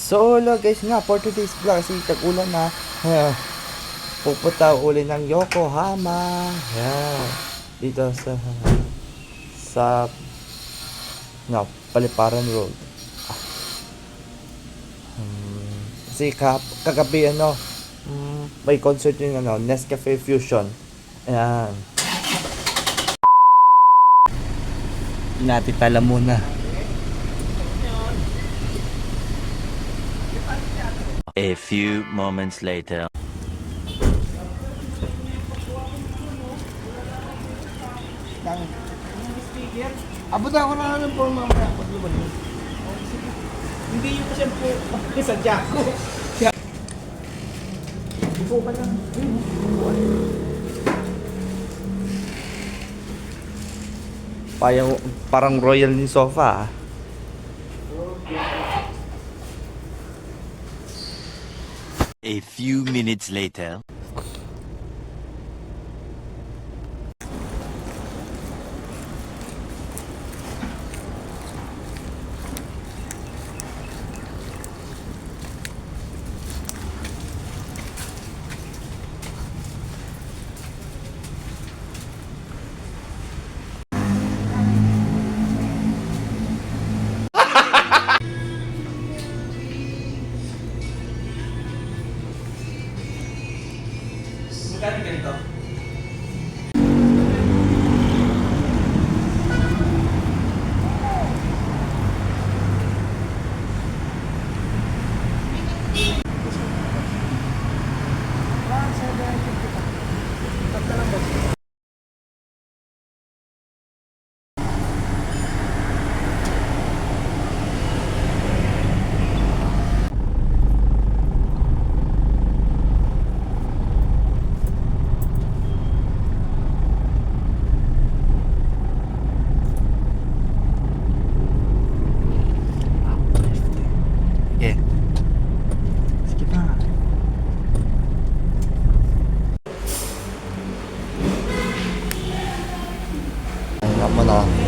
So hello guys nga, for today's vlog kasi tag-ulan na pupunta uli ng Yokohama. Yan. Dito sa no, Paliparan Road. Kasi kagabi may concert yung Nescafe Fusion. Ayan. Natitala muna. A few moments later. Abot ako na ng forma mamaya. Hindi yung kasi po sa Jaco. Upo ka lang. Parang royal ni sofa. A few minutes later. Magkano ganito? Yeah. Sige pa. Ayan mo na.